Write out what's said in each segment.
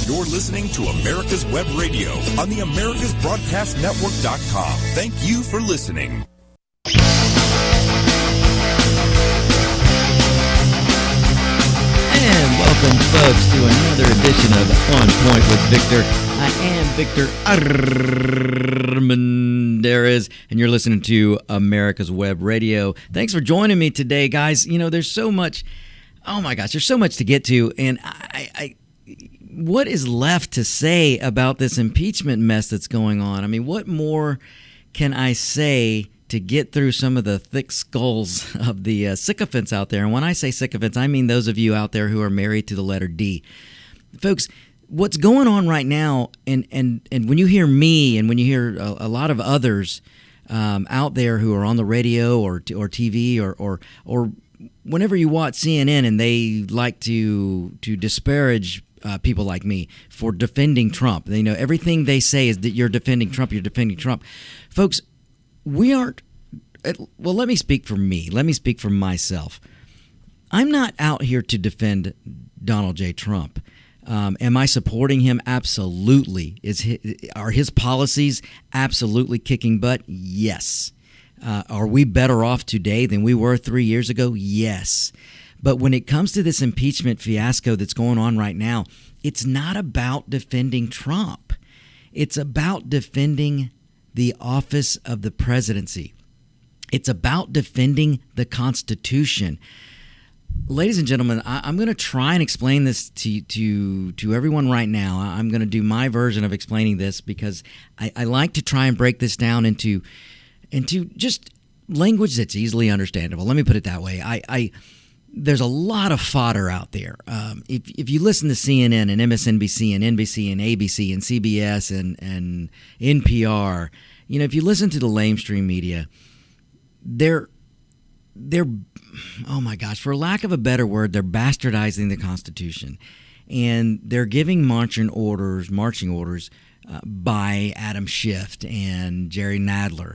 You're listening to America's Web Radio on the AmericasBroadcastNetwork.com. Thank you for listening. And welcome, folks, to another edition of On Point with Victor. I am Victor Armendariz, and you're listening to America's Web Radio. Thanks for joining me today, guys. You know, there's so much, oh my gosh, there's so much to get to, and what is left to say about this impeachment mess that's going on? I mean, what more can I say to get through some of the thick skulls of the sycophants out there? And when I say sycophants, I mean those of you out there who are married to the letter D. Folks, what's going on right now, and when you hear me and when you hear a lot of others out there who are on the radio or TV or whenever you watch CNN and they like to disparage people like me for defending Trump. You know, everything they say is that you're defending Trump, Folks, we aren't, well, let me speak for me. Let me speak for myself. I'm not out here to defend Donald J. Trump. Am I supporting him? Absolutely. Are his policies absolutely kicking butt? Yes. Are we better off today than we were 3 years ago? Yes. But when it comes to this impeachment fiasco that's going on right now, it's not about defending Trump. It's about defending the office of the presidency. It's about defending the Constitution. Ladies and gentlemen, I'm going to try and explain this to everyone right now. I'm going to do my version of explaining this because I like to try and break this down into just language that's easily understandable. Let me put it that way. There's a lot of fodder out there. If you listen to CNN and MSNBC and NBC and ABC and CBS and NPR, you know, if you listen to the lamestream media, they're oh my gosh, for lack of a better word, they're bastardizing the Constitution, and they're giving marching orders by Adam Schiff and Jerry Nadler.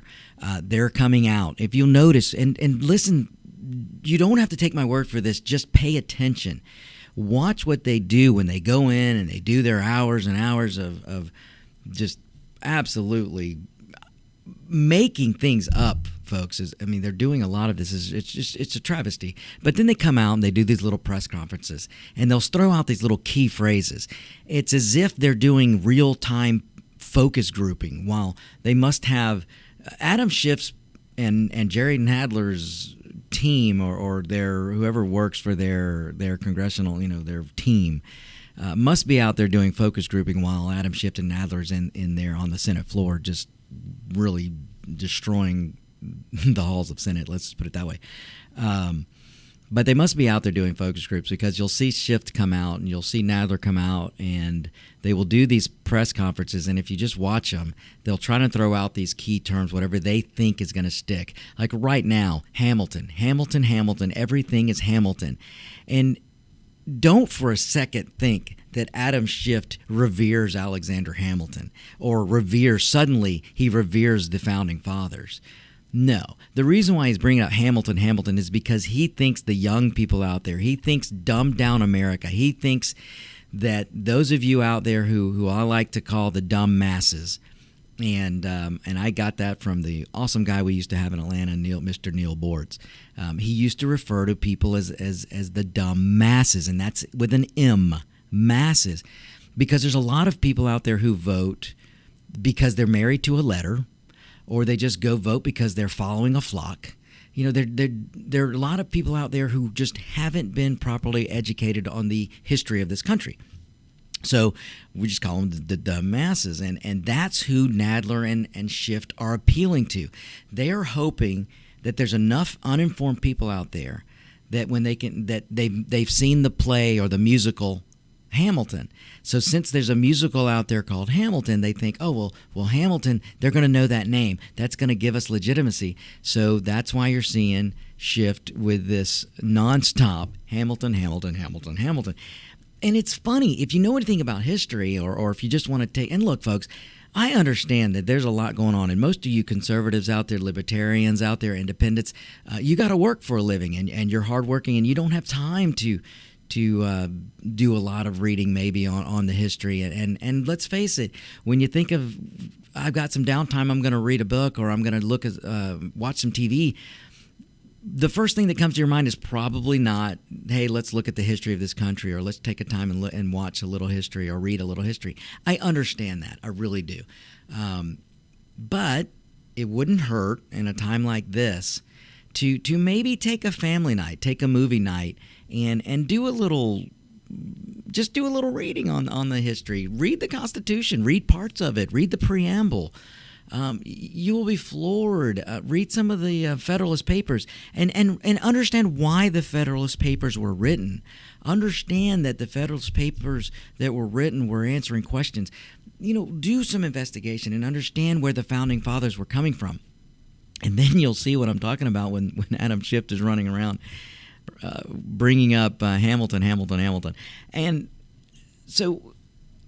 They're coming out. If you'll notice and listen. You don't have to take my word for this. Just pay attention. Watch what they do when they go in and they do their hours and hours of just absolutely making things up, folks. They're doing a lot of this. It's a travesty. But then they come out and they do these little press conferences, and they'll throw out these little key phrases. It's as if they're doing real-time focus grouping, while they must have Adam Schiff's and Jerry Nadler's team or their whoever works for their congressional, their team must be out there doing focus grouping while Adam Schiff and Nadler's in there on the Senate floor just really destroying the halls of Senate. Let's just put it that way. But they must be out there doing focus groups because you'll see Schiff come out and you'll see Nadler come out, and they will do these press conferences. And if you just watch them, they'll try to throw out these key terms, whatever they think is going to stick. Like right now, Hamilton. Everything is Hamilton. And don't for a second think that Adam Schiff reveres Alexander Hamilton or suddenly he reveres the Founding Fathers. No. The reason why he's bringing up Hamilton is because he thinks the young people out there, he thinks dumbed down America. He thinks that those of you out there who I like to call the dumb masses, and I got that from the awesome guy we used to have in Atlanta, Mr. Neil Boards. He used to refer to people as the dumb masses, and that's with an M, masses, because there's a lot of people out there who vote because they're married to a letter, or they just go vote because they're following a flock. There are a lot of people out there who just haven't been properly educated on the history of this country. So we just call them the masses, and that's who Nadler and Schiff are appealing to. They are hoping that there's enough uninformed people out there that when they've seen the play or the musical Hamilton. So since there's a musical out there called Hamilton, they think, well, Hamilton, they're going to know that name. That's going to give us legitimacy. So that's why you're seeing Schiff with this nonstop Hamilton. And it's funny, if you know anything about history or if you just want to take – and look, folks, I understand that there's a lot going on, and most of you conservatives out there, libertarians out there, independents, you got to work for a living, and you're hardworking, and you don't have time to do a lot of reading maybe on the history. And let's face it, when you think of, I've got some downtime, I'm going to read a book or I'm going to watch some TV, the first thing that comes to your mind is probably not, hey, let's look at the history of this country, or let's take a time and watch a little history or read a little history. I understand that. I really do. But it wouldn't hurt in a time like this to maybe take a family night, take a movie night, and do a little reading on the history. Read the Constitution. Read parts of it. Read the preamble. You will be floored. Read some of the Federalist Papers and understand why the Federalist Papers were written. Understand that the Federalist Papers that were written were answering questions. Do some investigation and understand where the Founding Fathers were coming from. And then you'll see what I'm talking about when Adam Schiff is running around bringing up Hamilton. And so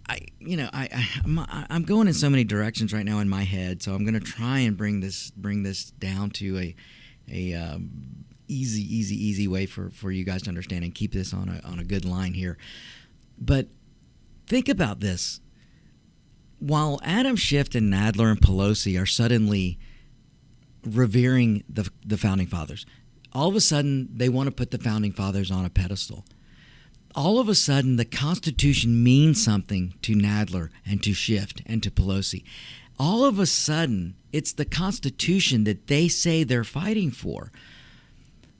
I'm going in so many directions right now in my head, so I'm going to try and bring this down to a easy way for you guys to understand and keep this on a good line here. But think about this. While Adam Schiff and Nadler and Pelosi are suddenly revering the Founding Fathers, all of a sudden they want to put the Founding Fathers on a pedestal. All of a sudden, the Constitution means something to Nadler and to Schiff and to Pelosi. All of a sudden, it's the Constitution that they say they're fighting for.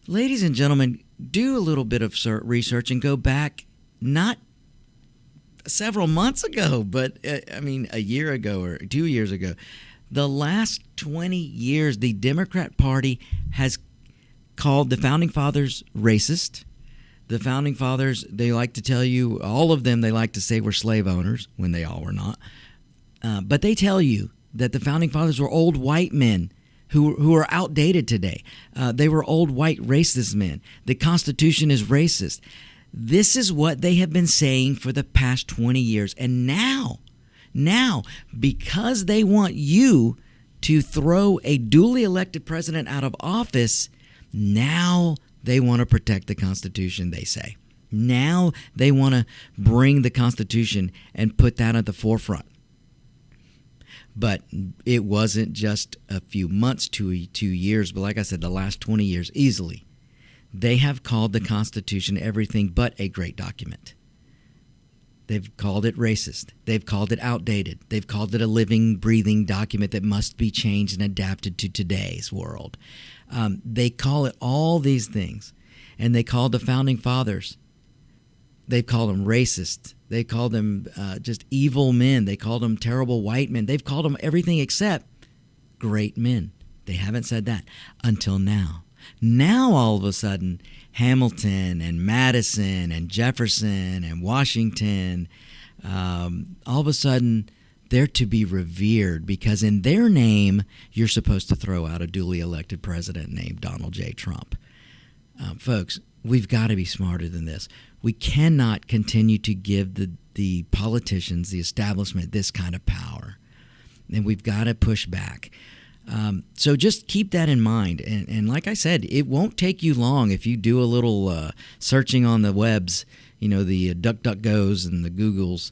Ladies and gentlemen, do a little bit of research and go back, not several months ago, but a year ago or 2 years ago. The last 20 years, the Democrat Party has called the Founding Fathers racist. The Founding Fathers, they like to tell you, all of them, they like to say were slave owners when they all were not. But they tell you that the Founding Fathers were old white men who are outdated today. They were old white racist men. The Constitution is racist. This is what they have been saying for the past 20 years. And now, because they want you to throw a duly elected president out of office, now they want to protect the Constitution, they say. Now they want to bring the Constitution and put that at the forefront. But it wasn't just a few months to 2 years, but like I said, the last 20 years easily. They have called the Constitution everything but a great document. They've called it racist. They've called it outdated. They've called it a living, breathing document that must be changed and adapted to today's world. They call it all these things, and they called the Founding Fathers. They've called them racist. They called them just evil men. They called them terrible white men. They've called them everything except great men. They haven't said that until now. Now, all of a sudden, Hamilton and Madison and Jefferson and Washington, all of a sudden, they're to be revered because in their name, you're supposed to throw out a duly elected president named Donald J. Trump. Folks, we've got to be smarter than this. We cannot continue to give the politicians, the establishment, this kind of power. And we've got to push back. So just keep that in mind. And like I said, it won't take you long if you do a little searching on the webs, the DuckDuckGos and the Googles.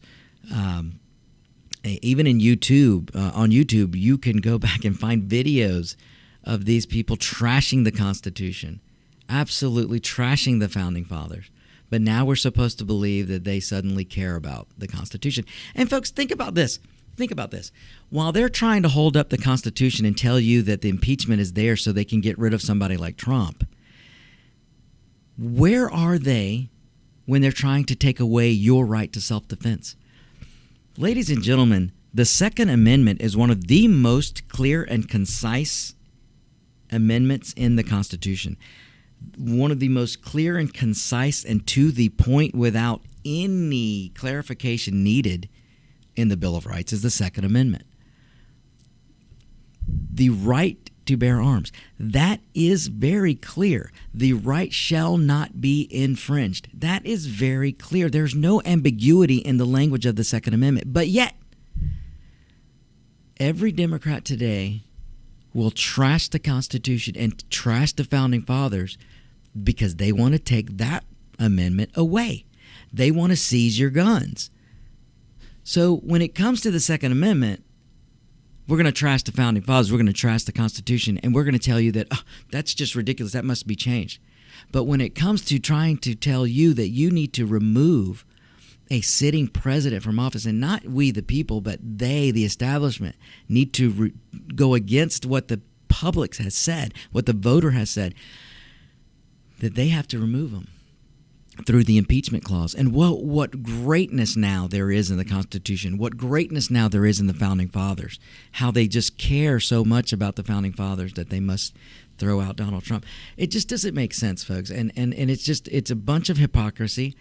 Even in YouTube, on YouTube, you can go back and find videos of these people trashing the Constitution, absolutely trashing the Founding Fathers. But now we're supposed to believe that they suddenly care about the Constitution. And folks, think about this. Think about this. While they're trying to hold up the Constitution and tell you that the impeachment is there so they can get rid of somebody like Trump, where are they when they're trying to take away your right to self-defense? Ladies and gentlemen, the Second Amendment is one of the most clear and concise amendments in the Constitution. One of the most clear and concise and to the point without any clarification needed in the Bill of Rights is the Second Amendment. The right to bear arms. That is very clear. The right shall not be infringed. That is very clear. There's no ambiguity in the language of the Second Amendment. But yet, every Democrat today will trash the Constitution and trash the Founding Fathers because they want to take that Amendment away. They want to seize your guns. So when it comes to the Second Amendment, we're going to trash the Founding Fathers, we're going to trash the Constitution, and we're going to tell you that, oh, that's just ridiculous, that must be changed. But when it comes to trying to tell you that you need to remove a sitting president from office, and not we the people, but they, the establishment, need to go against what the public has said, what the voter has said, that they have to remove them through the impeachment clause. And what greatness now there is in the Constitution, what greatness now there is in the Founding Fathers, how they just care so much about the Founding Fathers that they must throw out Donald Trump. It just doesn't make sense, folks. And it's a bunch of hypocrisy.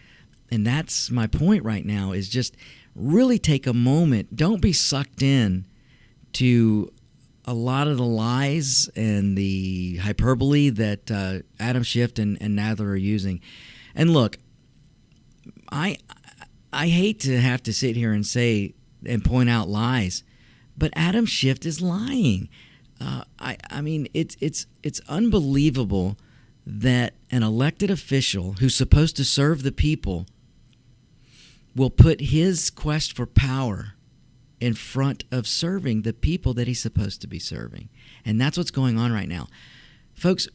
And that's my point right now, is just really take a moment. Don't be sucked in to a lot of the lies and the hyperbole that Adam Schiff and Nadler are using. And look, I hate to have to sit here and say and point out lies, but Adam Schiff is lying. I mean, it's unbelievable that an elected official who's supposed to serve the people will put his quest for power in front of serving the people that he's supposed to be serving. And that's what's going on right now. Folks,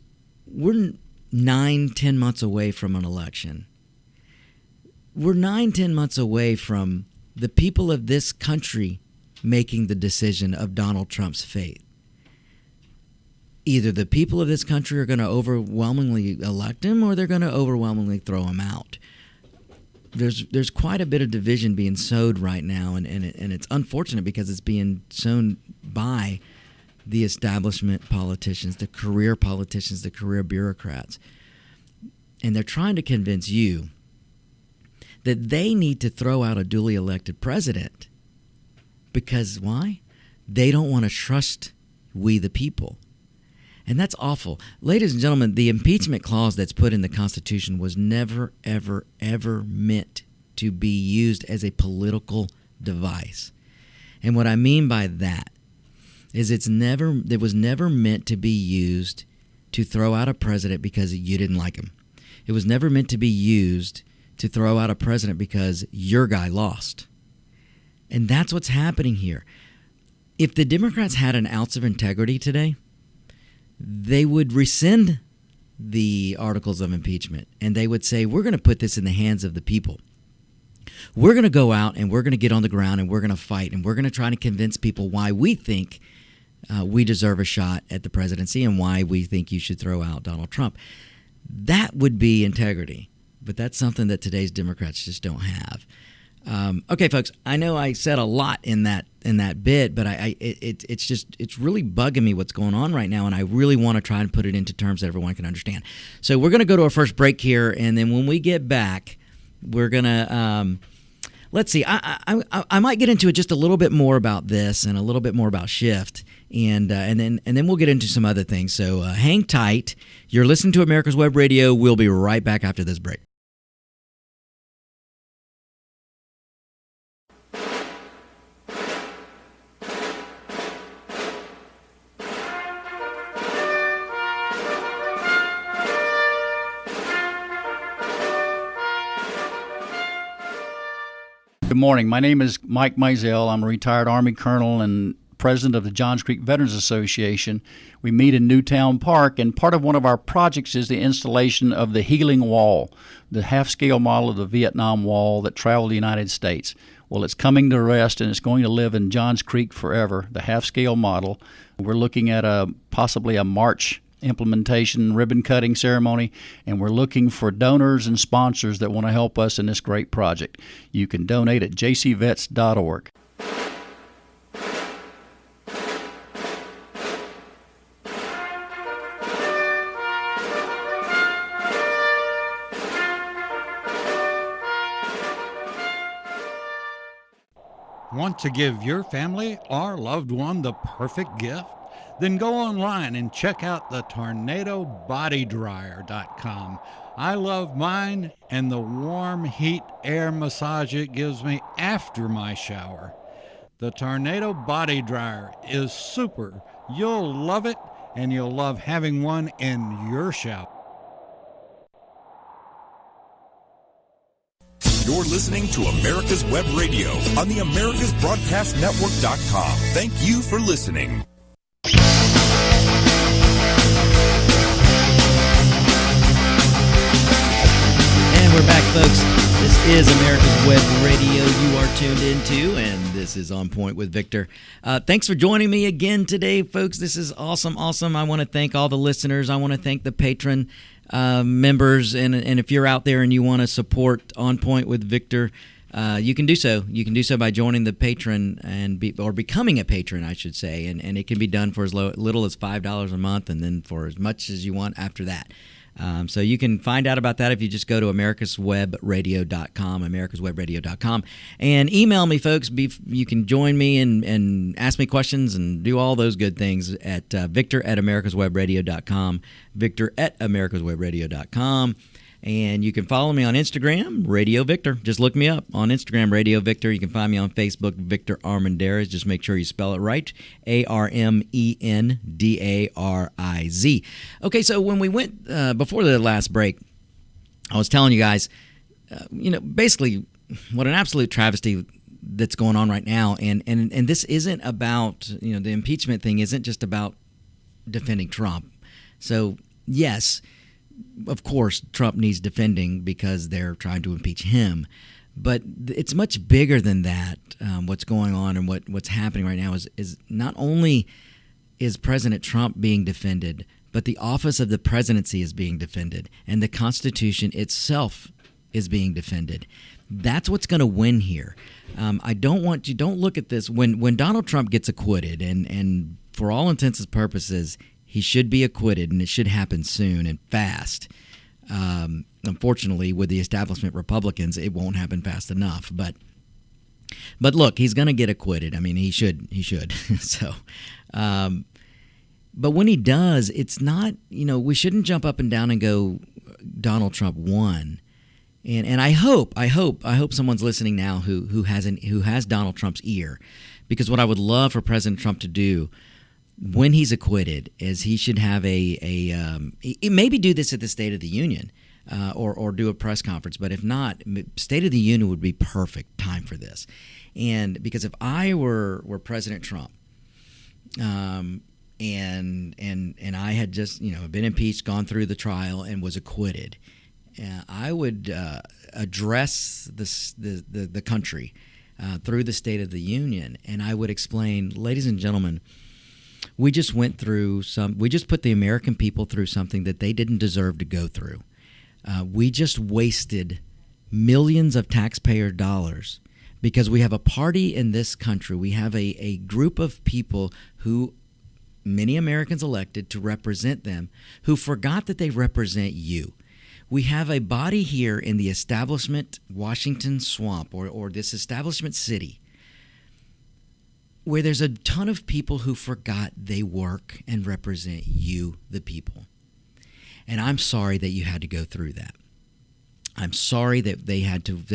we're 9-10 months away from an election. We're 9-10 months away from the people of this country making the decision of Donald Trump's fate. Either the people of this country are going to overwhelmingly elect him, or they're going to overwhelmingly throw him out. There's quite a bit of division being sowed right now, and it's unfortunate because it's being sown by the establishment politicians, the career politicians, the career bureaucrats. And they're trying to convince you that they need to throw out a duly elected president because why? They don't want to trust we the people. And that's awful. Ladies and gentlemen, the impeachment clause that's put in the Constitution was never, ever, ever meant to be used as a political device. And what I mean by that is it was never meant to be used to throw out a president because you didn't like him. It was never meant to be used to throw out a president because your guy lost. And that's what's happening here. If the Democrats had an ounce of integrity today, they would rescind the articles of impeachment, and they would say, we're going to put this in the hands of the people. We're going to go out and we're going to get on the ground and we're going to fight, and we're going to try to convince people why we think we deserve a shot at the presidency and why we think you should throw out Donald Trump. That would be integrity, but that's something that today's Democrats just don't have. Okay, folks, I know I said a lot in that bit, but it's really bugging me what's going on right now, and I really want to try and put it into terms that everyone can understand. So we're going to go to our first break here, and then when we get back, we're going to let's see. I might get into it just a little bit more about this and a little bit more about Shift, and then we'll get into some other things. So hang tight. You're listening to America's Web Radio. We'll be right back after this break. Good morning. My name is Mike Mizell. I'm a retired Army colonel and president of the Johns Creek Veterans Association. We meet in Newtown Park, and part of one of our projects is the installation of the Healing Wall, the half-scale model of the Vietnam Wall that traveled the United States. Well, it's coming to rest, and it's going to live in Johns Creek forever, the half-scale model. We're looking at possibly a March implementation ribbon cutting ceremony, and we're looking for donors and sponsors that want to help us in this great project. You can donate at jcvets.org. Want to give your family or loved one the perfect gift? Then go online and check out the TornadoBodyDryer.com. I love mine and the warm heat air massage it gives me after my shower. The Tornado Body Dryer is super. You'll love it, and you'll love having one in your shower. You're listening to America's Web Radio on the AmericasBroadcastNetwork.com. Thank you for listening. And we're back, folks. This is America's Web Radio you are tuned into, and this is On Point with Victor. Thanks for joining me again today, folks. This is awesome. I want to thank all the listeners. I want to thank the patron members, and if you're out there and you want to support On Point with Victor, you can do so. You can do so by joining the patron or becoming a patron, I should say, and it can be done for as little as $5 a month, and then for as much as you want after that. So you can find out about that if you just go to americaswebradio.com, americaswebradio.com, and email me, folks. You can join me and ask me questions and do all those good things at victor@americaswebradio.com, victor@americaswebradio.com. And you can follow me on Instagram, Radio Victor. Just look me up on Instagram, Radio Victor. You can find me on Facebook, Victor Armendariz. Just make sure you spell it right, Armendariz. Okay, so when we went, before the last break, I was telling you guys, basically what an absolute travesty that's going on right now. And this isn't about, the impeachment thing isn't just about defending Trump. So, yes, of course, Trump needs defending because they're trying to impeach him. But it's much bigger than that. What's going on and what's happening right now is not only is President Trump being defended, but the office of the presidency is being defended, and the Constitution itself is being defended. That's what's going to win here. Don't look at this. When Donald Trump gets acquitted, and for all intents and purposes, he should be acquitted, and it should happen soon and fast. Unfortunately, with the establishment Republicans, it won't happen fast enough. But look, he's going to get acquitted. I mean, he should. So, but when he does, it's not. We shouldn't jump up and down and go, Donald Trump won. And I hope someone's listening now who has Donald Trump's ear, because what I would love for President Trump to do when he's acquitted is he should have maybe do this at the State of the Union or do a press conference. But if not, State of the Union would be perfect time for this. And because if I were President Trump, and I had just been impeached, gone through the trial, and was acquitted, I would address the country through the State of the Union, and I would explain, ladies and gentlemen, we just put the American people through something that they didn't deserve to go through. We just wasted millions of taxpayer dollars because we have a party in this country. We have a group of people who many Americans elected to represent them, who forgot that they represent you. We have a body here in the establishment Washington swamp or this establishment city where there's a ton of people who forgot they work and represent you, the people. And I'm sorry that you had to go through that. I'm sorry that they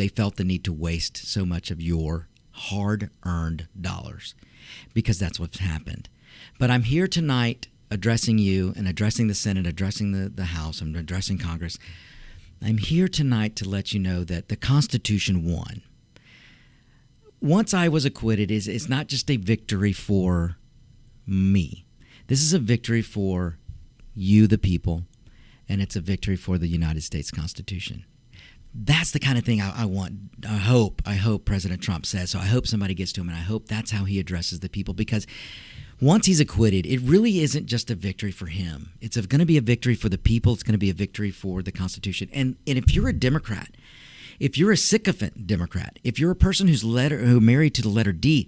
felt the need to waste so much of your hard-earned dollars, because that's what's happened. But I'm here tonight addressing you and addressing the Senate, addressing the House, and addressing Congress. I'm here tonight to let you know that the Constitution won. Once I was acquitted, it's not just a victory for me. This is a victory for you, the people, and it's a victory for the United States Constitution. That's the kind of thing I want. I hope President Trump says. So I hope somebody gets to him, and I hope that's how he addresses the people, because once he's acquitted, it really isn't just a victory for him. It's going to be a victory for the people. It's going to be a victory for the Constitution. And if you're a Democrat, if you're a sycophant Democrat, if you're a person who's married to the letter D,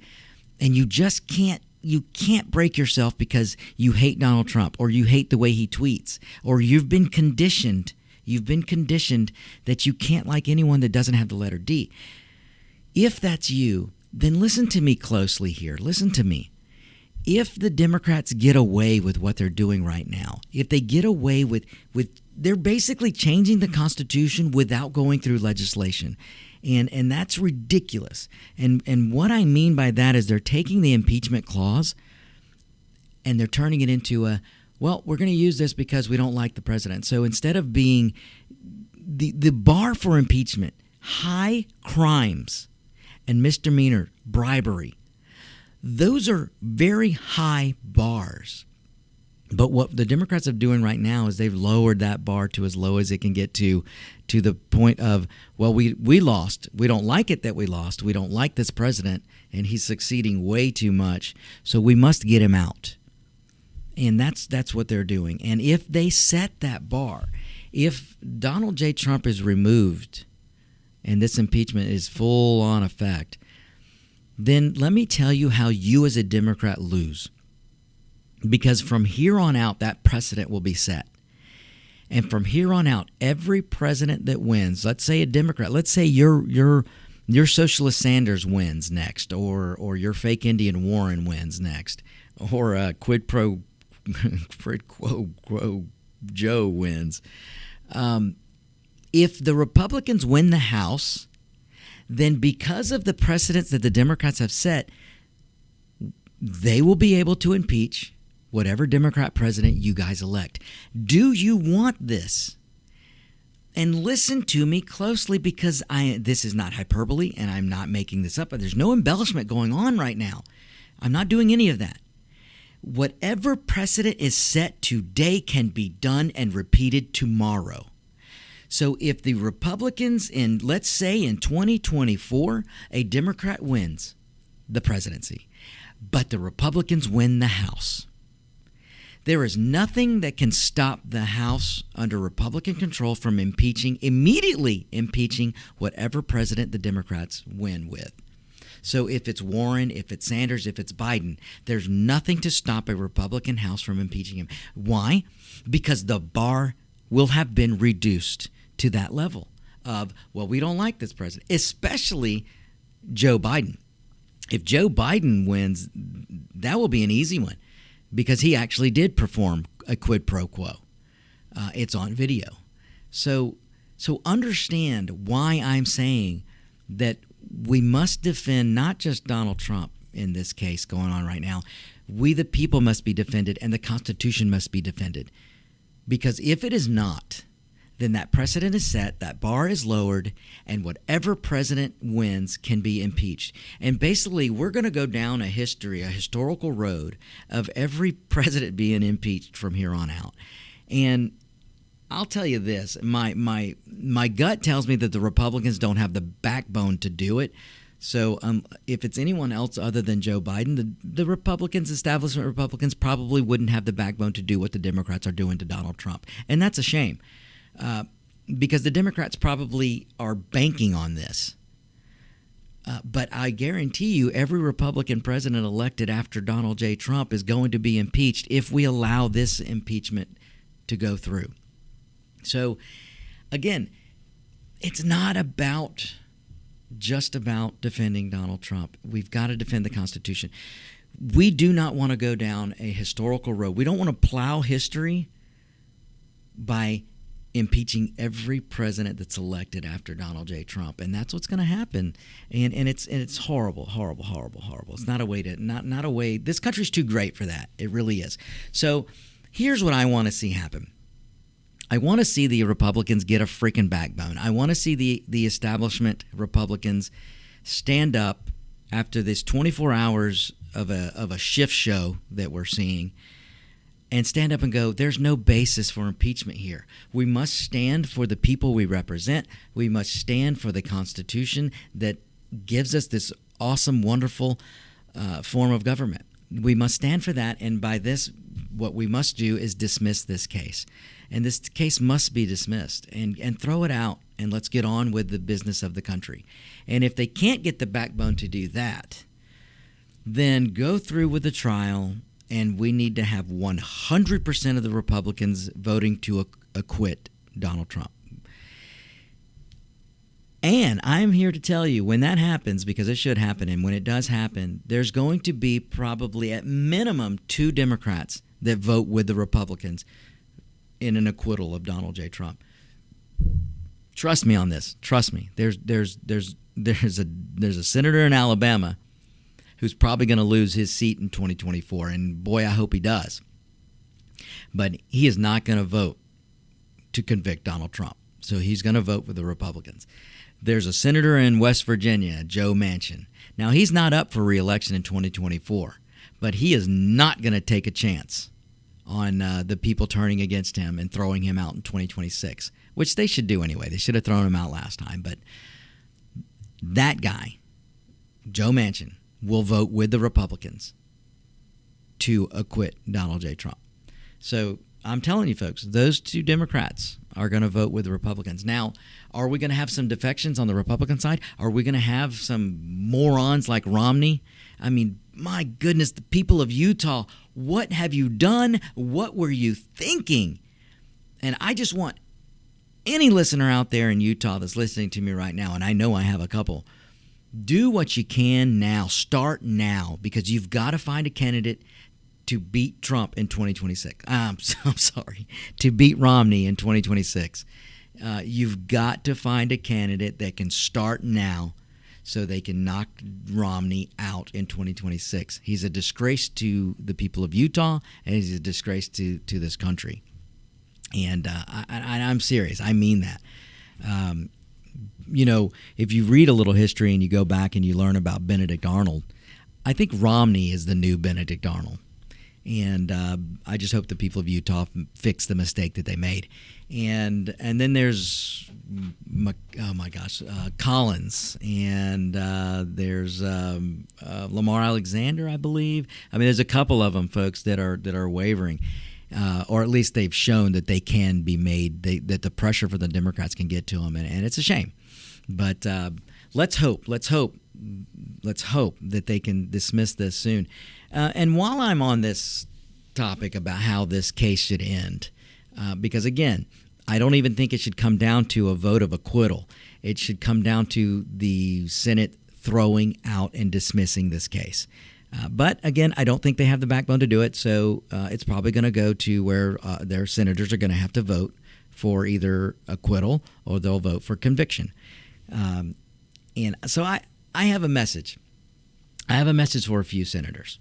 and you just can't break yourself because you hate Donald Trump, or you hate the way he tweets, or you've been conditioned that you can't like anyone that doesn't have the letter D. If that's you, then listen to me closely here. Listen to me. If the Democrats get away with what they're doing right now, if they get away with they're basically changing the Constitution without going through legislation. And that's ridiculous. And what I mean by that is they're taking the impeachment clause and they're turning it into we're going to use this because we don't like the president. So instead of being the bar for impeachment, high crimes and misdemeanor bribery. Those are very high bars. But what the Democrats are doing right now is they've lowered that bar to as low as it can get to the point of, well, we lost. We don't like it that we lost. We don't like this president, and he's succeeding way too much, so we must get him out. And that's what they're doing. And if they set that bar, if Donald J. Trump is removed and this impeachment is full on effect, then let me tell you how you as a Democrat lose. Because from here on out, that precedent will be set. And from here on out, every president that wins, let's say a Democrat, let's say your Socialist Sanders wins next, or your fake Indian Warren wins next, or quid pro quo Joe wins. If the Republicans win the House, then because of the precedents that the Democrats have set, they will be able to impeach whatever Democrat president you guys elect. Do you want this? And listen to me closely, because this is not hyperbole and I'm not making this up. There's no embellishment going on right now. I'm not doing any of that. Whatever precedent is set today can be done and repeated tomorrow. So if the Republicans let's say in 2024, a Democrat wins the presidency, but the Republicans win the House, there is nothing that can stop the House under Republican control from immediately impeaching whatever president the Democrats win with. So if it's Warren, if it's Sanders, if it's Biden, there's nothing to stop a Republican House from impeaching him. Why? Because the bar will have been reduced to that level of, well, we don't like this president, especially Joe Biden. If Joe Biden wins, that will be an easy one, because he actually did perform a quid pro quo. It's on video. So understand why I'm saying that we must defend not just Donald Trump in this case going on right now. We the people must be defended, and the Constitution must be defended. Because if it is not, then that precedent is set, that bar is lowered, and whatever president wins can be impeached. And basically, we're going to go down a historical road of every president being impeached from here on out. And I'll tell you this, my gut tells me that the Republicans don't have the backbone to do it. So if it's anyone else other than Joe Biden, the Republicans, establishment Republicans, probably wouldn't have the backbone to do what the Democrats are doing to Donald Trump. And that's a shame, because the Democrats probably are banking on this. But I guarantee you every Republican president elected after Donald J. Trump is going to be impeached if we allow this impeachment to go through. So, again, it's not just about defending Donald Trump. We've got to defend the Constitution. We do not want to go down a historical road. We don't want to plow history by impeaching every president that's elected after Donald J. Trump, and that's what's going to happen. And it's horrible, horrible, horrible, horrible. It's not a way to not a way. This country's too great for that. It really is. So, here's what I want to see happen. I want to see the Republicans get a freaking backbone. I want to see the establishment Republicans stand up after this 24 hours of a shift show that we're seeing, and stand up and go, there's no basis for impeachment here. We must stand for the people we represent. We must stand for the Constitution that gives us this awesome, wonderful form of government. We must stand for that, and by this, what we must do is dismiss this case. And this case must be dismissed and throw it out, and let's get on with the business of the country. And if they can't get the backbone to do that, then go through with the trial, and we need to have 100% of the Republicans voting to acquit Donald Trump. And I'm here to tell you, when that happens, because it should happen, and when it does happen, there's going to be probably at minimum 2 Democrats that vote with the Republicans in an acquittal of Donald J. Trump. Trust me on this. Trust me. There's a senator in Alabama who's probably going to lose his seat in 2024, and boy, I hope he does. But he is not going to vote to convict Donald Trump. So he's going to vote for the Republicans. There's a senator in West Virginia, Joe Manchin. Now, he's not up for re-election in 2024, but he is not going to take a chance on the people turning against him and throwing him out in 2026, which they should do anyway. They should have thrown him out last time. But that guy, Joe Manchin, will vote with the Republicans to acquit Donald J. Trump. So I'm telling you, folks, those two Democrats are going to vote with the Republicans. Now, are we going to have some defections on the Republican side? Are we going to have some morons like Romney? I mean, my goodness, the people of Utah, what have you done? What were you thinking? And I just want any listener out there in Utah that's listening to me right now, and I know I have a couple, do what you can now. Start now, because you've got to find a candidate to beat Trump in 2026. I'm sorry, to beat Romney in 2026. You've got to find a candidate that can start now so they can knock Romney out in 2026. He's a disgrace to the people of Utah, and he's a disgrace to this country. And I'm serious. I mean that. If you read a little history and you go back and you learn about Benedict Arnold, I think Romney is the new Benedict Arnold. And I just hope the people of Utah fix the mistake that they made. And then there's, Collins, and there's Lamar Alexander, I believe. I mean, there's a couple of them, folks, that are wavering, or at least they've shown that they can be made, that the pressure for the Democrats can get to them, and it's a shame. But let's hope that they can dismiss this soon. And while I'm on this topic about how this case should end, because again, I don't even think it should come down to a vote of acquittal. It should come down to the Senate throwing out and dismissing this case. But again, I don't think they have the backbone to do it, so it's probably going to go to where their senators are going to have to vote for either acquittal or they'll vote for conviction. And so I have a message. I have a message for a few senators.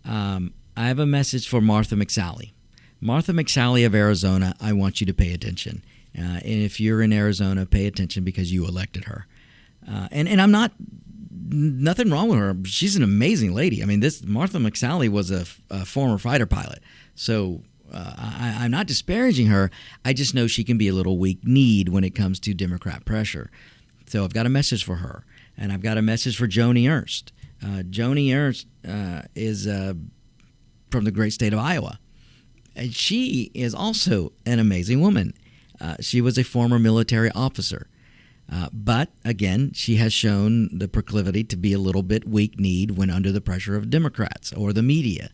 I have a message for Martha McSally. Martha McSally of Arizona, I want you to pay attention. And if you're in Arizona, pay attention because you elected her. And I'm nothing wrong with her. She's an amazing lady. I mean, this Martha McSally was a former fighter pilot. So I'm not disparaging her. I just know she can be a little weak-kneed when it comes to Democrat pressure. So I've got a message for her. And I've got a message for Joni Ernst. Joni Ernst is from the great state of Iowa. And she is also an amazing woman. She was a former military officer. But, again, she has shown the proclivity to be a little bit weak-kneed when under the pressure of Democrats or the media.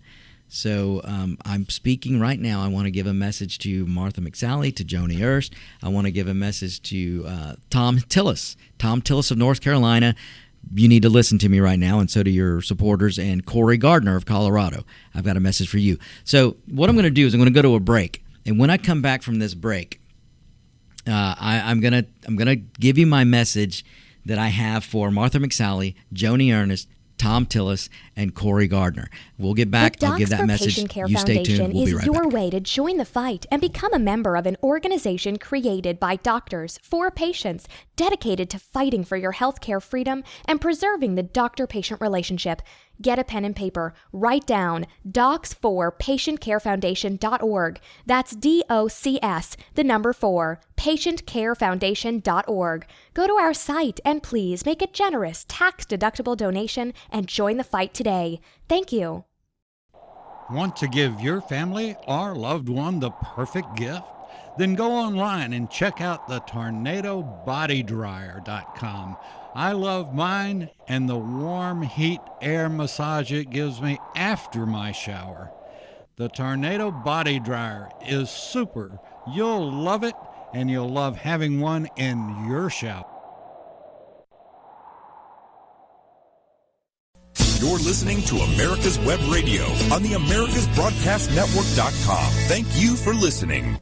So I'm speaking right now. I want to give a message to Martha McSally, to Joni Ernst. I want to give a message to Tom Tillis. Tom Tillis of North Carolina. You need to listen to me right now, and so do your supporters, and Corey Gardner of Colorado. I've got a message for you. So what I'm going to do is I'm going to go to a break, and when I come back from this break, I'm gonna give you my message that I have for Martha McSally, Joni Ernst, Tom Tillis, and Corey Gardner. We'll get back. I'll give that message. Patient Care you stay Foundation tuned. We'll be is right your back. way to join the fight and become a member of an organization created by doctors for patients, dedicated to fighting for your healthcare freedom and preserving the doctor-patient relationship. Get a pen and paper. Write down docs4patientcarefoundation.org. That's DOCS, the number 4, patientcarefoundation.org. Go to our site and please make a generous tax-deductible donation and join the fight today. Thank you. Want to give your family or loved one the perfect gift? Then go online and check out the TornadoBodyDryer.com. I love mine and the warm heat air massage it gives me after my shower. The Tornado Body Dryer is super. You'll love it, and you'll love having one in your shower. You're listening to America's Web Radio on the AmericasBroadcastNetwork.com. Thank you for listening.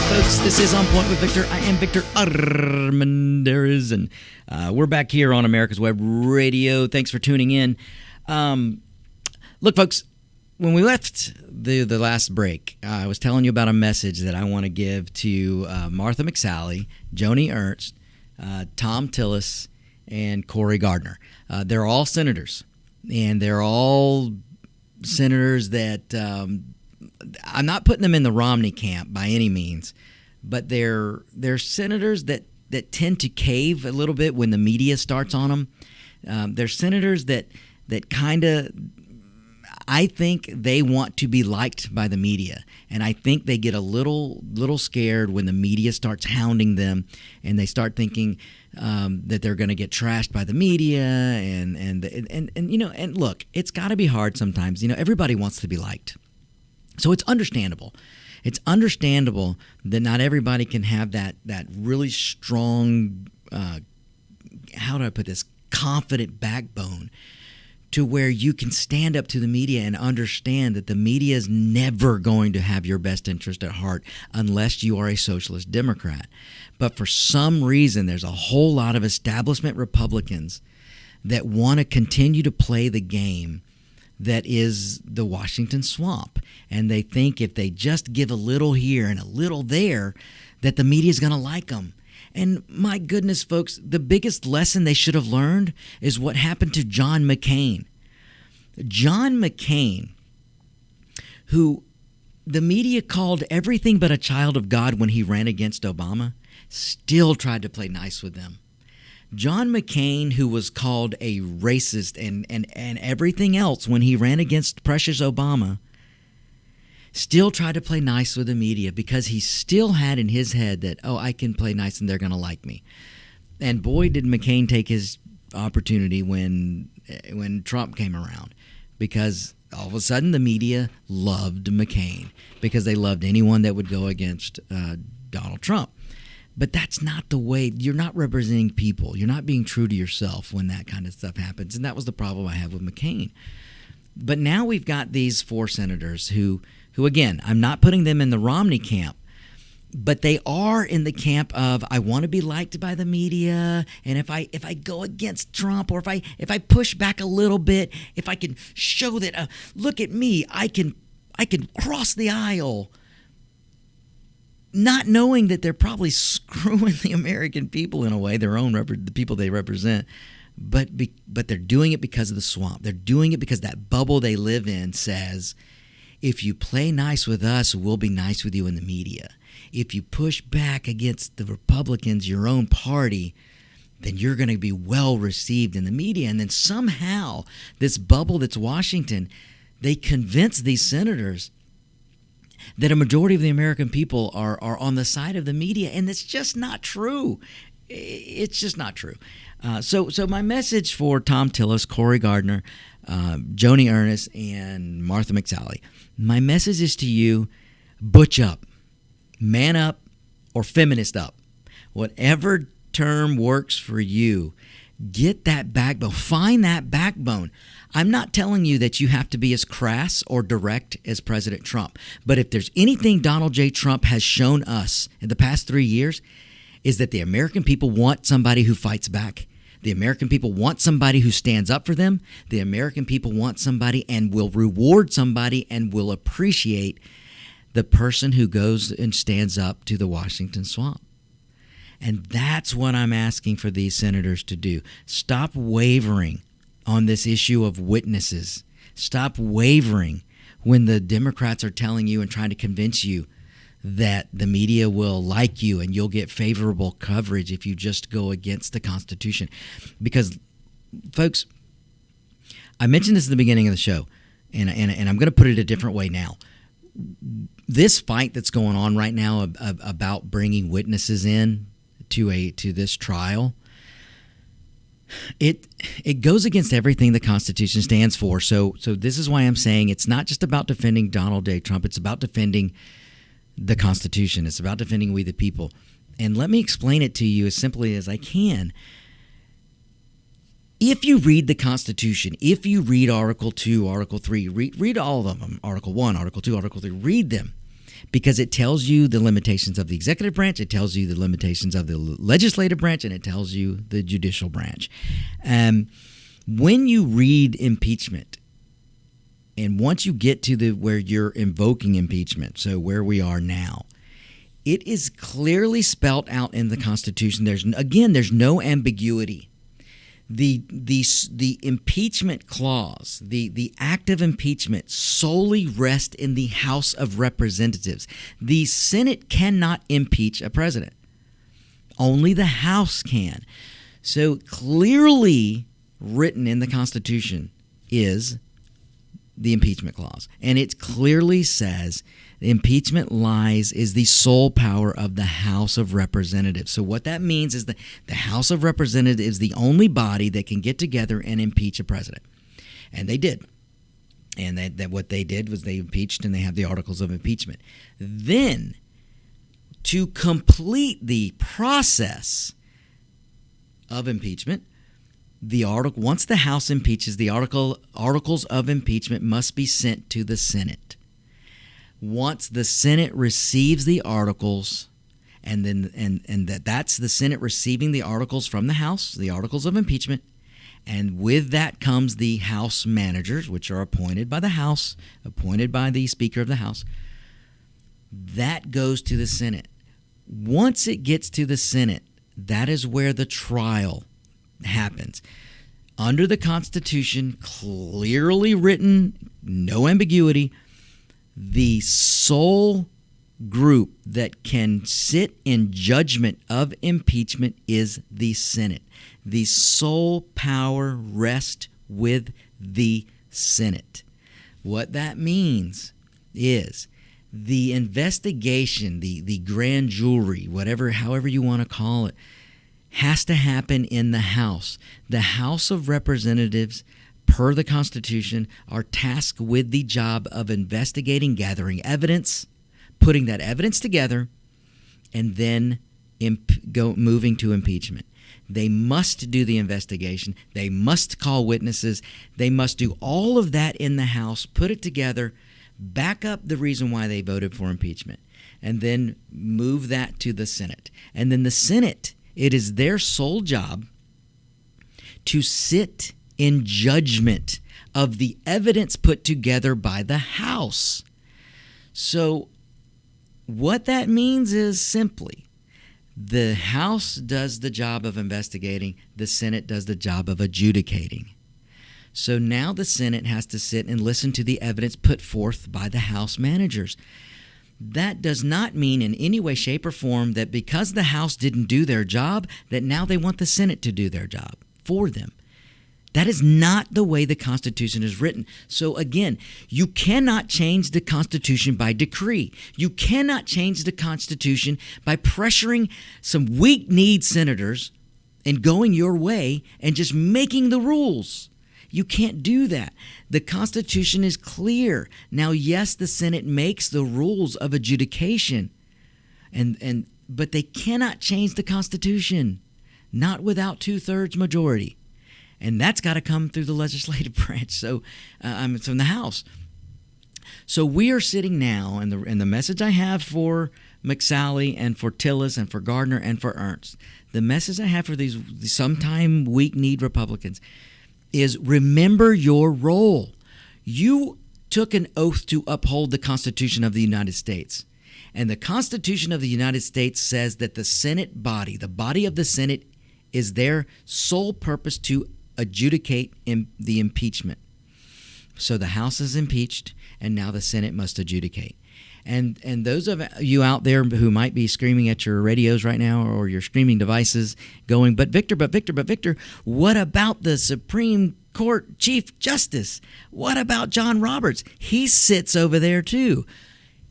Folks, this is On Point with Victor. I am Victor Armendariz, and we're back here on America's Web Radio. Thanks for tuning in. Look, folks, when we left the last break, I was telling you about a message that I want to give to Martha McSally, Joni Ernst, Tom Tillis, and Cory Gardner. They're all senators, and they're all senators that I'm not putting them in the Romney camp by any means, but they're senators that tend to cave a little bit when the media starts on them. They're senators that kind of, I think they want to be liked by the media, and I think they get a little scared when the media starts hounding them, and they start thinking that they're going to get trashed by the media, and look, it's got to be hard sometimes. Everybody wants to be liked, so it's understandable. It's understandable that not everybody can have that really strong, how do I put this, confident backbone to where you can stand up to the media and understand that the media is never going to have your best interest at heart unless you are a socialist Democrat. But for some reason, there's a whole lot of establishment Republicans that want to continue to play the game that is the Washington swamp. And they think if they just give a little here and a little there, that the media is going to like them. And my goodness, folks, the biggest lesson they should have learned is what happened to John McCain. John McCain, who the media called everything but a child of God when he ran against Obama, still tried to play nice with them. John McCain, who was called a racist and everything else when he ran against precious Obama, still tried to play nice with the media because he still had in his head that, I can play nice and they're going to like me. And boy, did McCain take his opportunity when Trump came around, because all of a sudden the media loved McCain because they loved anyone that would go against Donald Trump. But that's not the way. You're not representing people. You're not being true to yourself when that kind of stuff happens. And that was the problem I have with McCain. But now we've got these 4 senators who again, I'm not putting them in the Romney camp, but they are in the camp of, I want to be liked by the media, and if I go against Trump, or if I push back a little bit, if I can show that, look at me, I can cross the aisle, not knowing that they're probably screwing the American people in a way, the people they represent. But they're doing it because of the swamp. They're doing it because that bubble they live in says, if you play nice with us, we'll be nice with you in the media. If you push back against the Republicans, your own party, then you're going to be well received in the media. And then somehow this bubble that's Washington, they convince these senators that a majority of the American people are on the side of the media, and it's just not true. It's just not true. So my message for Tom Tillis, Cory Gardner, Joni Ernst, and Martha McSally, my message is to you: butch up, man up, or feminist up. Whatever term works for you, get that backbone. Find that backbone. I'm not telling you that you have to be as crass or direct as President Trump, but if there's anything Donald J. Trump has shown us in the past 3 years, is that the American people want somebody who fights back. The American people want somebody who stands up for them. The American people want somebody and will reward somebody and will appreciate the person who goes and stands up to the Washington swamp. And that's what I'm asking for these senators to do. Stop wavering on this issue of witnesses. Stop wavering when the Democrats are telling you and trying to convince you that the media will like you and you'll get favorable coverage if you just go against the Constitution. Because, folks, I mentioned this at the beginning of the show, and I'm going to put it a different way now. This fight that's going on right now about bringing witnesses in to this trial, it goes against everything the Constitution stands for. So this is why I'm saying it's not just about defending Donald J. Trump. It's about defending the Constitution. It's about defending we the people. And let me explain it to you as simply as I can. If you read the Constitution, if you read Article 2, Article 3, read all of them, Article 1, Article 2, Article 3, read them, because it tells you the limitations of the executive branch, it tells you the limitations of the legislative branch, and it tells you the judicial branch. When you read impeachment, And once you get to where you're invoking impeachment, so where we are now, it is clearly spelled out in the Constitution. There's no ambiguity. The impeachment clause, the act of impeachment solely rests in the House of Representatives. The Senate cannot impeach a president. Only the House can. So clearly written in the Constitution is the impeachment clause. And it clearly says the impeachment is the sole power of the House of Representatives. So what that means is that the House of Representatives is the only body that can get together and impeach a president. And they did. And that what they did was they impeached, and they have the articles of impeachment. Then, to complete the process of impeachment, once the House impeaches, the articles of impeachment must be sent to the Senate. Once the Senate receives the articles, that's the Senate receiving the articles from the House, the articles of impeachment, and with that comes the House managers, which are appointed by the House, appointed by the Speaker of the House. That goes to the Senate. Once it gets to the Senate, that is where the trial happens. Under the Constitution, clearly written, no ambiguity, the sole group that can sit in judgment of impeachment is the Senate. The sole power rests with the Senate. What that means is the investigation, the grand jury, however you want to call it, has to happen in the House. The House of Representatives, per the Constitution, are tasked with the job of investigating, gathering evidence, putting that evidence together, and then moving to impeachment. They must do the investigation. They must call witnesses. They must do all of that in the House, put it together, back up the reason why they voted for impeachment, and then move that to the Senate. And then the Senate, it is their sole job to sit in judgment of the evidence put together by the House. So what that means is simply the House does the job of investigating, the Senate does the job of adjudicating. So now the Senate has to sit and listen to the evidence put forth by the House managers. That does not mean in any way, shape, or form that because the House didn't do their job, that now they want the Senate to do their job for them. That is not the way the Constitution is written. So again, you cannot change the Constitution by decree. You cannot change the Constitution by pressuring some weak-kneed senators and going your way and just making the rules. You can't do that. The Constitution is clear. Now, yes, the Senate makes the rules of adjudication, but they cannot change the Constitution, not without 2/3 majority. And that's got to come through the legislative branch, from the House. So we are sitting now, and the message I have for McSally and for Tillis and for Gardner and for Ernst, the message I have for these sometime weak-kneed Republicans is remember your role. You took an oath to uphold the Constitution of the United States. And the Constitution of the United States says that the Senate body, the body of the Senate, is their sole purpose to adjudicate the impeachment. So the House is impeached, and now the Senate must adjudicate. And those of you out there who might be screaming at your radios right now or your streaming devices going, but Victor, what about the Supreme Court Chief Justice? What about John Roberts? He sits over there too.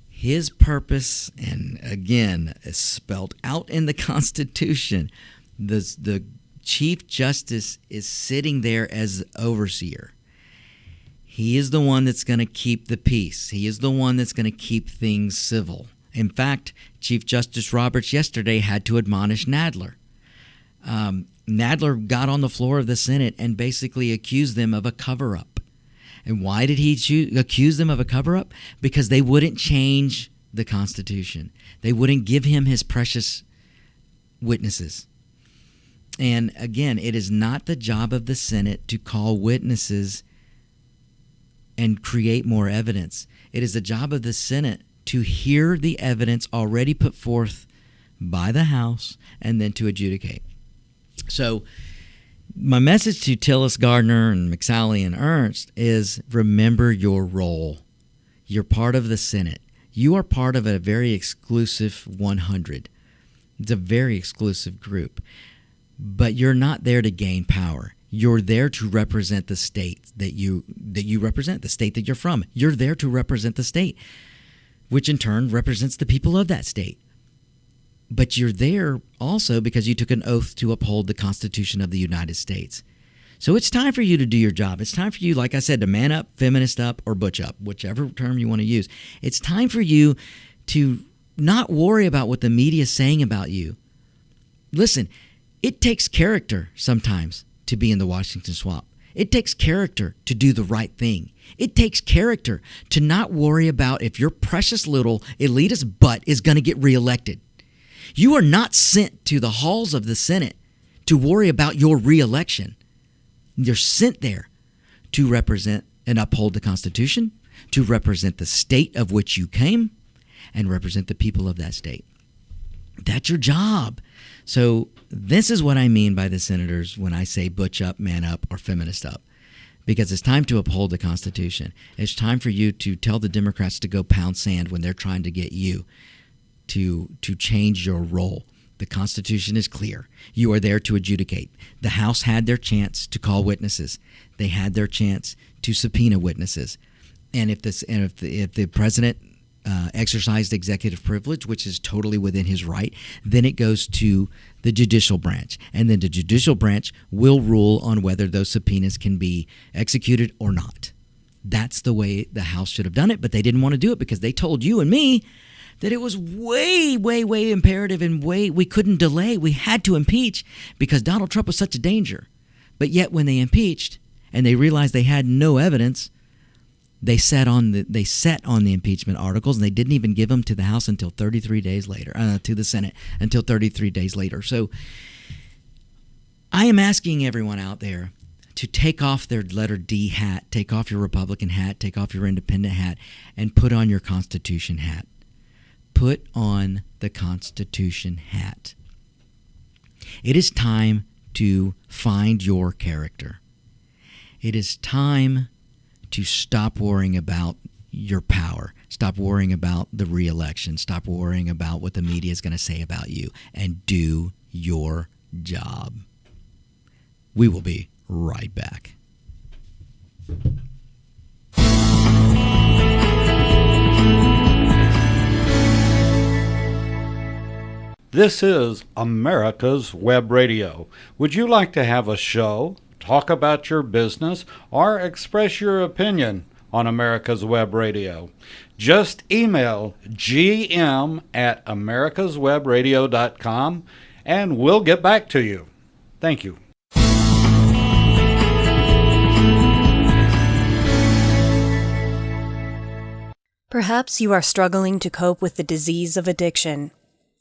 His purpose, and again, is spelled out in the Constitution. The Chief Justice is sitting there as overseer. He is the one that's going to keep the peace. He is the one that's going to keep things civil. In fact, Chief Justice Roberts yesterday had to admonish Nadler. Nadler got on the floor of the Senate and basically accused them of a cover-up. And why did he accuse them of a cover-up? Because they wouldn't change the Constitution. They wouldn't give him his precious witnesses. And again, it is not the job of the Senate to call witnesses and create more evidence. It is the job of the Senate to hear the evidence already put forth by the House and then to adjudicate. So my message to Tillis, Gardner, and McSally and Ernst is remember your role. You're part of the Senate. You are part of a very exclusive 100. It's a very exclusive group. But you're not there to gain power. You're there to represent the state that you represent, the state that you're from. You're there to represent the state, which in turn represents the people of that state. But you're there also because you took an oath to uphold the Constitution of the United States. So it's time for you to do your job. It's time for you, like I said, to man up, feminist up, or butch up, whichever term you want to use. It's time for you to not worry about what the media is saying about you. Listen, it takes character sometimes to be in the Washington swamp. It takes character to do the right thing. It takes character to not worry about if your precious little elitist butt is going to get reelected. You are not sent to the halls of the Senate to worry about your reelection. You're sent there to represent and uphold the Constitution, to represent the state of which you came, and represent the people of that state. That's your job. So this is what I mean by the senators when I say butch up, man up, or feminist up. Because it's time to uphold the Constitution. It's time for you to tell the Democrats to go pound sand when they're trying to get you to change your role. The Constitution is clear. You are there to adjudicate. The House had their chance to call witnesses. They had their chance to subpoena witnesses. And if the president exercised executive privilege, which is totally within his right, then it goes to the judicial branch. And then the judicial branch will rule on whether those subpoenas can be executed or not. That's the way the House should have done it, but they didn't want to do it because they told you and me that it was way, way, way imperative and we couldn't delay. We had to impeach because Donald Trump was such a danger. But yet when they impeached and they realized they had no evidence, they set on the impeachment articles, and they didn't even give them to the House until 33 days later, to the Senate until 33 days later. So I am asking everyone out there to take off their letter D hat, take off your Republican hat, take off your independent hat, and put on your Constitution hat. Put on the Constitution hat. It is time to find your character. It is time to stop worrying about your power. Stop worrying about the re-election. Stop worrying about what the media is going to say about you, and do your job. We will be right back. This is America's Web Radio. Would you like to have a show, talk about your business, or express your opinion on America's Web Radio? Just email gm@americaswebradio.com and we'll get back to you. Thank you. Perhaps you are struggling to cope with the disease of addiction.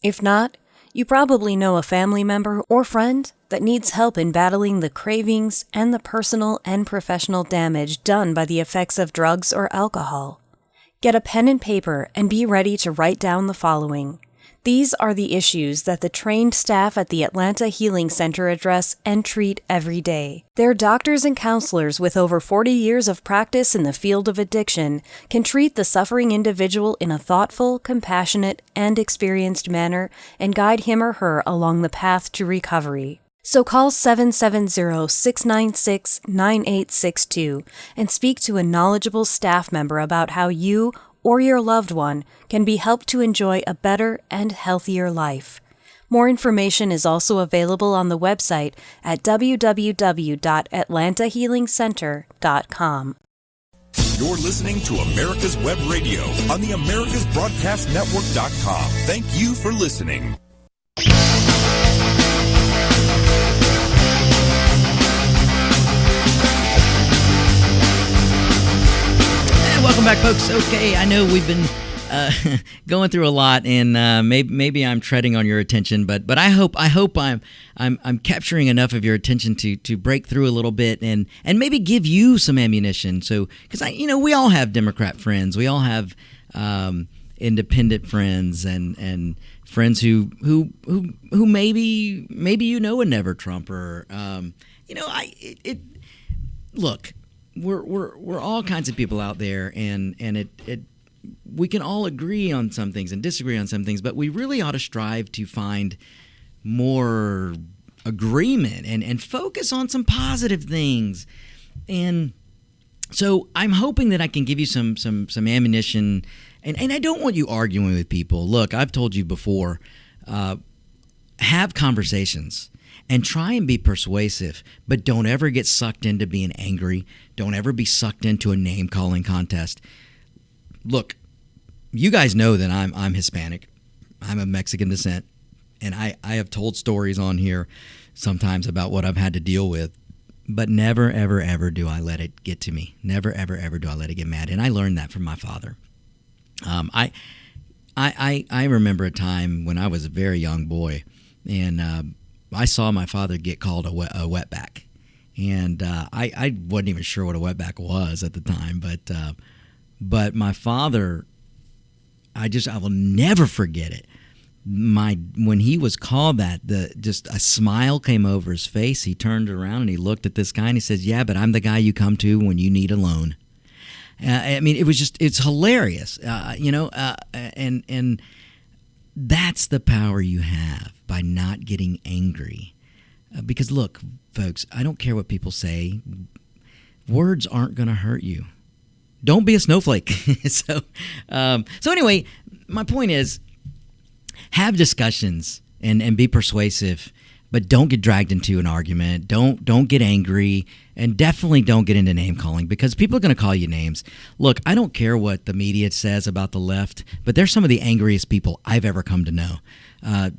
If not, you probably know a family member or friend that needs help in battling the cravings and the personal and professional damage done by the effects of drugs or alcohol. Get a pen and paper and be ready to write down the following. These are the issues that the trained staff at the Atlanta Healing Center address and treat every day. Their doctors and counselors with over 40 years of practice in the field of addiction can treat the suffering individual in a thoughtful, compassionate, and experienced manner and guide him or her along the path to recovery. So call 770-696-9862 and speak to a knowledgeable staff member about how you or your loved one can be helped to enjoy a better and healthier life. More information is also available on the website at www.atlantahealingcenter.com. You're listening to America's Web Radio on the AmericasBroadcastNetwork.com. Thank you for listening. Welcome back, folks. Okay, I know we've been going through a lot, and maybe I'm treading on your attention, but I hope I'm capturing enough of your attention to break through a little bit and maybe give you some ammunition. So, because we all have Democrat friends, we all have independent friends, and friends who maybe a never Trumper. Look, we're all kinds of people out there, and it we can all agree on some things and disagree on some things, but we really ought to strive to find more agreement and focus on some positive things. And so I'm hoping that I can give you some ammunition, and I don't want you arguing with people. Look, I've told you before, have conversations and try and be persuasive, but don't ever get sucked into being angry. Don't ever be sucked into a name-calling contest. Look, you guys know that I'm Hispanic. I'm of Mexican descent, and I have told stories on here sometimes about what I've had to deal with, but never, ever, ever do I let it get to me. Never, ever, ever do I let it get mad, and I learned that from my father. I remember a time when I was a very young boy, and I saw my father get called a wetback, and I wasn't even sure what a wetback was at the time, but my father, I will never forget it. When he was called that, just a smile came over his face. He turned around and he looked at this guy and he says, "Yeah, but I'm the guy you come to when you need a loan." It's hilarious, and that's the power you have by not getting angry. Because look, folks, I don't care what people say. Words aren't going to hurt you. Don't be a snowflake. So anyway, my point is, have discussions and be persuasive, but don't get dragged into an argument. Don't get angry, and definitely don't get into name calling, because people are going to call you names. Look, I don't care what the media says about the left, but they're some of the angriest people I've ever come to know.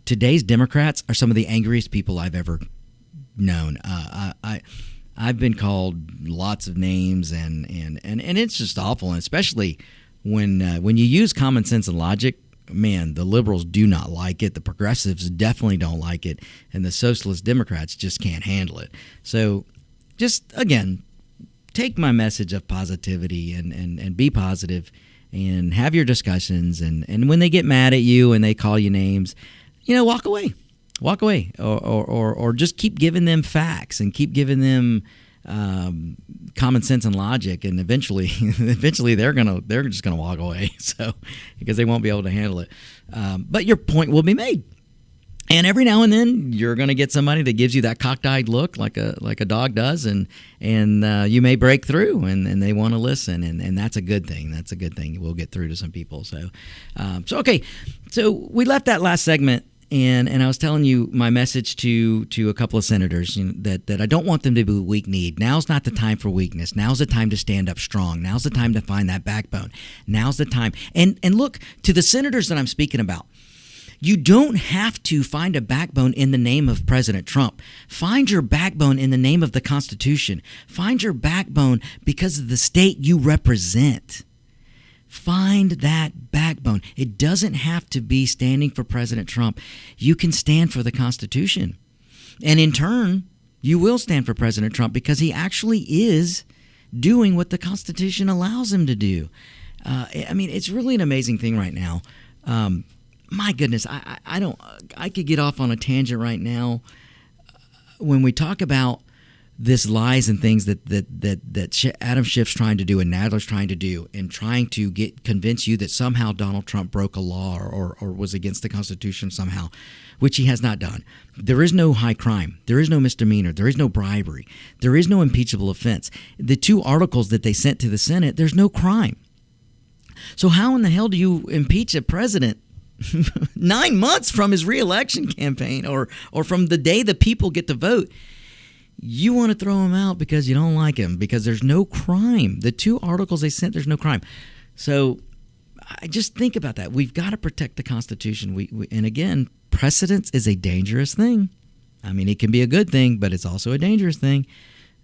Today's Democrats are some of the angriest people I've ever known. I've been called lots of names, and it's just awful, and especially when you use common sense and logic. Man, the liberals do not like it. The progressives definitely don't like it, and the socialist Democrats just can't handle it. So, just again, take my message of positivity and be positive, and have your discussions. And when they get mad at you and they call you names, walk away, or just keep giving them facts and keep giving them common sense and logic, and eventually they're just gonna walk away. So, because they won't be able to handle it. But your point will be made, and every now and then you're gonna get somebody that gives you that cockeyed look, like a dog does, and you may break through, and they want to listen, and that's a good thing. That's a good thing. We'll get through to some people. So okay, so we left that last segment. And I was telling you my message to a couple of senators, that I don't want them to be weak-kneed. Now's not the time for weakness. Now's the time to stand up strong. Now's the time to find that backbone. Now's the time. And look, to the senators that I'm speaking about, you don't have to find a backbone in the name of President Trump. Find your backbone in the name of the Constitution. Find your backbone because of the state you represent. Find that backbone. It doesn't have to be standing for President Trump. You can stand for the Constitution. And in turn, you will stand for President Trump, because he actually is doing what the Constitution allows him to do. It's really an amazing thing right now. My goodness, I could get off on a tangent right now. When we talk about this lies and things that Adam Schiff's trying to do and Nadler's trying to do, and trying to convince you that somehow Donald Trump broke a law or was against the Constitution somehow, which he has not done. There is no high crime. There is no misdemeanor. There is no bribery. There is no impeachable offense. The 2 articles that they sent to the Senate, there's no crime. So how in the hell do you impeach a president 9 months from his re-election campaign, or from the day the people get to vote? You want to throw him out because you don't like him, because there's no crime. The 2 articles they sent, there's no crime. So I just think about that. We've got to protect the Constitution. And again, precedence is a dangerous thing. It can be a good thing, but it's also a dangerous thing.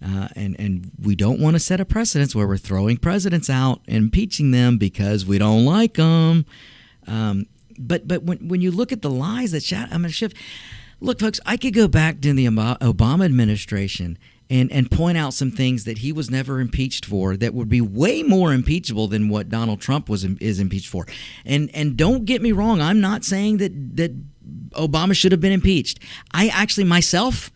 And we don't want to set a precedence where we're throwing presidents out and impeaching them because we don't like them. But when you look at the lies that Schiff, look, folks, I could go back to the Obama administration and point out some things that he was never impeached for that would be way more impeachable than what Donald Trump is impeached for. And don't get me wrong, I'm not saying that Obama should have been impeached. I actually myself,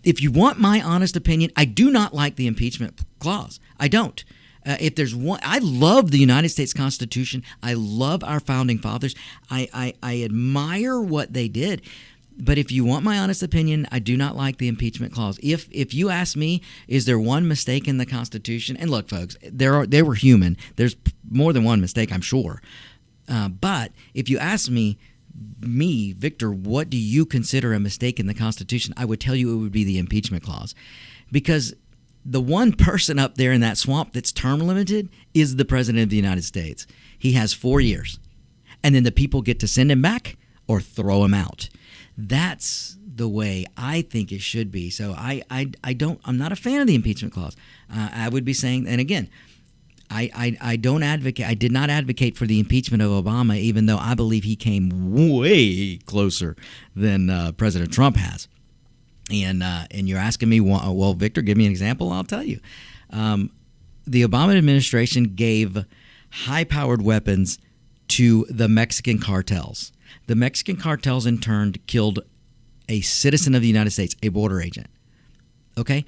if you want my honest opinion, I do not like the impeachment clause. I don't. If there's one, I love the United States Constitution. I love our founding fathers. I admire what they did. But if you want my honest opinion, I do not like the impeachment clause. If you ask me, is there one mistake in the Constitution? And look, folks, they were human. There's more than one mistake, I'm sure. But if you ask me, Victor, what do you consider a mistake in the Constitution? I would tell you it would be the impeachment clause. Because the one person up there in that swamp that's term limited is the President of the United States. He has 4 years. And then the people get to send him back or throw him out. That's the way I think it should be. So I'm not a fan of the impeachment clause. I would be saying, and again, I did not advocate for the impeachment of Obama, even though I believe he came way closer than President Trump has. And you're asking me, well, Victor, give me an example. I'll tell you. The Obama administration gave high-powered weapons to the Mexican cartels. The Mexican cartels, in turn, killed a citizen of the United States, a border agent. Okay?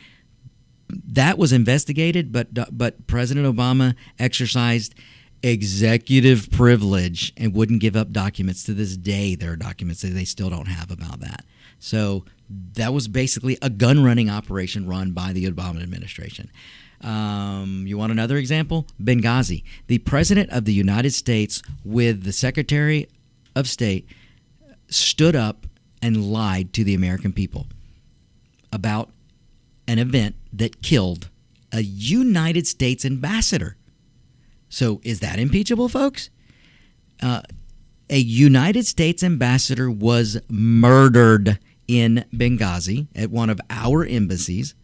That was investigated, but President Obama exercised executive privilege and wouldn't give up documents. To this day, there are documents that they still don't have about that. So that was basically a gun-running operation run by the Obama administration. You want another example? Benghazi. The President of the United States with the Secretary of State stood up and lied to the American people about an event that killed a United States ambassador. So is that impeachable, folks? A United States ambassador was murdered in Benghazi at one of our embassies.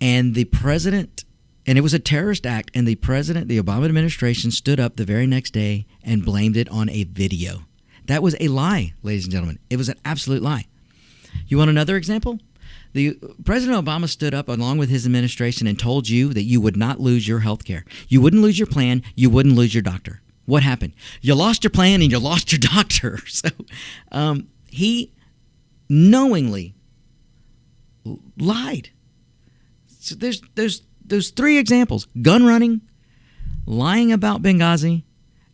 And the president, and it was a terrorist act, and the president, the Obama administration, stood up the very next day and blamed it on a video. That was a lie, ladies and gentlemen. It was an absolute lie. You want another example? The President Obama stood up along with his administration and told you that you would not lose your health care. You wouldn't lose your plan. You wouldn't lose your doctor. What happened? You lost your plan and you lost your doctor. So he knowingly lied. So there's three examples: gun running, lying about Benghazi,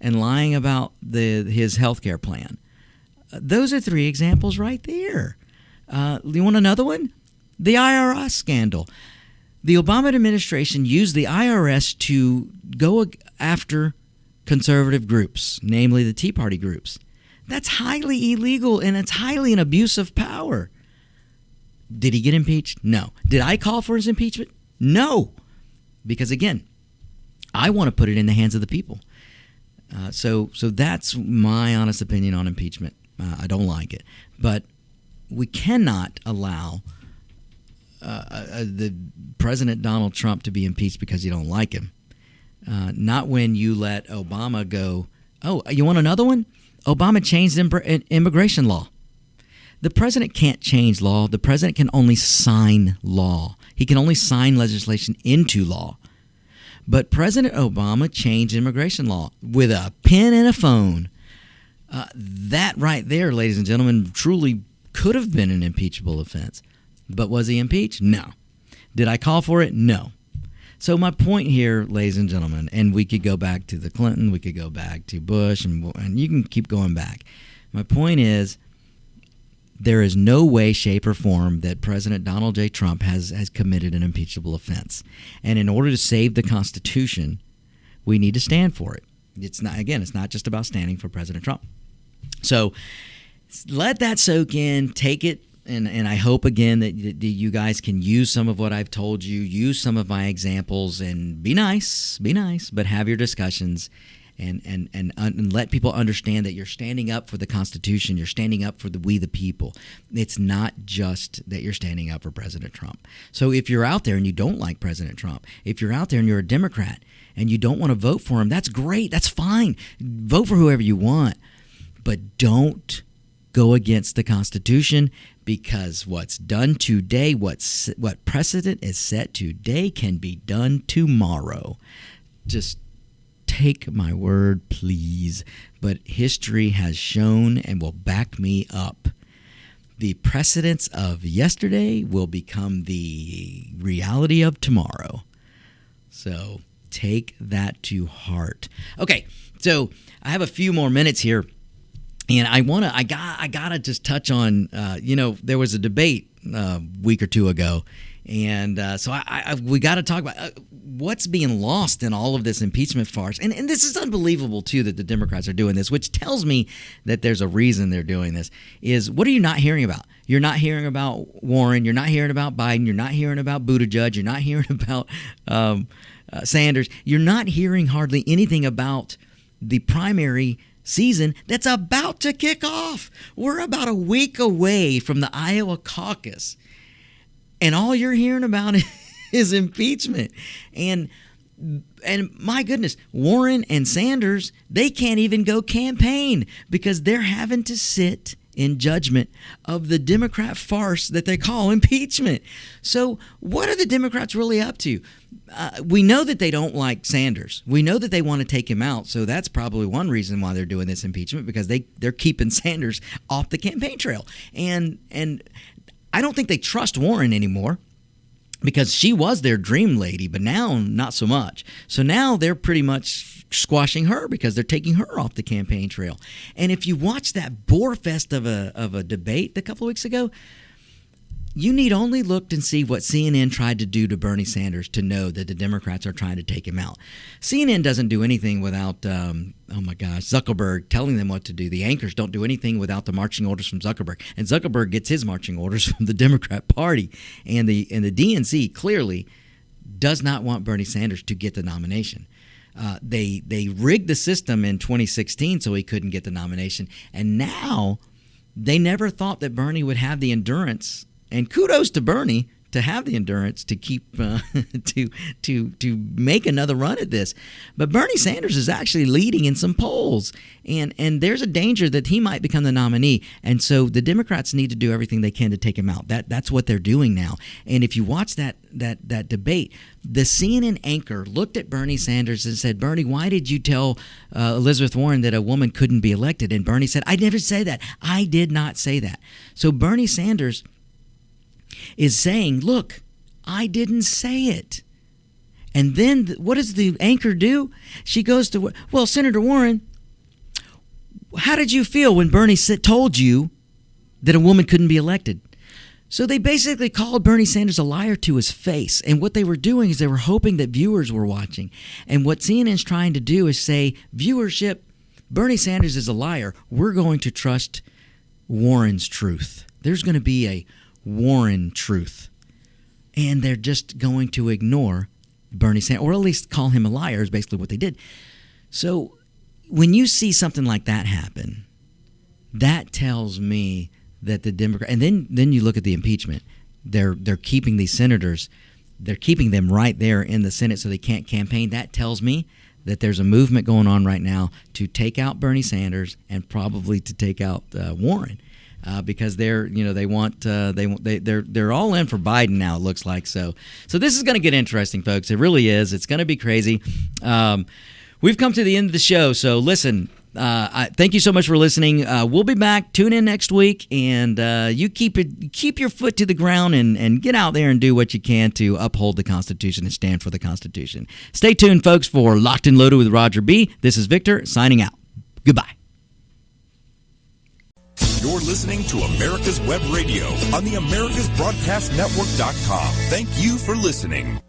and lying about his health care plan. Those are three examples right there. You want another one? The IRS scandal. The Obama administration used the IRS to go after conservative groups, namely the Tea Party groups. That's highly illegal, and it's highly an abuse of power. Did he get impeached? No. Did I call for his impeachment? No. Because, again, I want to put it in the hands of the people. So that's my honest opinion on impeachment. I don't like it. But we cannot allow the President Donald Trump to be impeached because you don't like him. Not when you let Obama go, oh, you want another one? Obama changed immigration law. The president can't change law. The president can only sign law. He can only sign legislation into law. But President Obama changed immigration law with a pen and a phone. That right there, ladies and gentlemen, truly could have been an impeachable offense. But was he impeached? No. Did I call for it? No. So my point here, ladies and gentlemen, and we could go back to the Clinton, we could go back to Bush, and you can keep going back. My point is, there is no way, shape, or form that President Donald J. Trump has committed an impeachable offense. And in order to save the Constitution, we need to stand for it. It's not just about standing for President Trump. So let that soak in, take it, and I hope, again, that you guys can use some of what I've told you, use some of my examples, and be nice, but have your discussions and let people understand that you're standing up for the Constitution. You're standing up for we the people. It's not just that you're standing up for President Trump. So if you're out there and you don't like President Trump, if you're out there and you're a Democrat and you don't want to vote for him, that's great. That's fine. Vote for whoever you want. But don't go against the Constitution, because what's done today, what precedent is set today, can be done tomorrow. Just take my word, please. But history has shown and will back me up. The precedents of yesterday will become the reality of tomorrow. So take that to heart. Okay, so I have a few more minutes here. And I gotta just touch on, there was a debate a week or two ago, and so we got to talk about what's being lost in all of this impeachment farce. And this is unbelievable too that the Democrats are doing this, which tells me that there's a reason they're doing this. Is what are you not hearing about? You're not hearing about Warren. You're not hearing about Biden. You're not hearing about Buttigieg. You're not hearing about Sanders. You're not hearing hardly anything about the primary season that's about to kick off. We're about a week away from the Iowa caucus, and all you're hearing about is impeachment. And my goodness, Warren and Sanders, they can't even go campaign because they're having to sit in judgment of the Democrat farce that they call impeachment. So what are the Democrats really up to? We know that they don't like Sanders. We know that they want to take him out. So that's probably one reason why they're doing this impeachment, because they're keeping Sanders off the campaign trail. And I don't think they trust Warren anymore, because she was their dream lady, but now not so much. So now they're pretty much squashing her because they're taking her off the campaign trail. And if you watch that bore fest of a debate a couple of weeks ago, you need only look and see what CNN tried to do to Bernie Sanders to know that the Democrats are trying to take him out. CNN doesn't do anything without, Zuckerberg telling them what to do. The anchors don't do anything without the marching orders from Zuckerberg. And Zuckerberg gets his marching orders from the Democrat Party. And the DNC clearly does not want Bernie Sanders to get the nomination. They rigged the system in 2016 so he couldn't get the nomination. And now they never thought that Bernie would have the endurance. And kudos to Bernie to have the endurance to keep to make another run at this. But Bernie Sanders is actually leading in some polls, and there's a danger that he might become the nominee. And so the Democrats need to do everything they can to take him out. That's what they're doing now. And if you watch that debate, the CNN anchor looked at Bernie Sanders and said, "Bernie, why did you tell Elizabeth Warren that a woman couldn't be elected?" And Bernie said, "I never said that. I did not say that." So Bernie Sanders is saying, look, I didn't say it. And then what does the anchor do? She goes to, well, Senator Warren, how did you feel when Bernie told you that a woman couldn't be elected? So they basically called Bernie Sanders a liar to his face. And what they were doing is they were hoping that viewers were watching. And what CNN's trying to do is say, viewership, Bernie Sanders is a liar. We're going to trust Warren's truth. There's going to be a Warren truth, and they're just going to ignore Bernie Sanders, or at least call him a liar, is basically what they did. So when you see something like that happen, that tells me that the Democrat, and then you look at the impeachment. They're keeping these senators, they're keeping them right there in the Senate so they can't campaign. That tells me that there's a movement going on right now to take out Bernie Sanders and probably to take out Warren. Because they're all in for Biden now, it looks like. So this is going to get interesting, folks. It really is. It's going to be crazy. We've come to the end of the show. So listen, thank you so much for listening. We'll be back. Tune in next week, and you keep your foot to the ground and get out there and do what you can to uphold the Constitution and stand for the Constitution. Stay tuned, folks, for Locked and Loaded with Roger B. This is Victor signing out. Goodbye. You're listening to America's Web Radio on the AmericasBroadcastNetwork.com. Thank you for listening.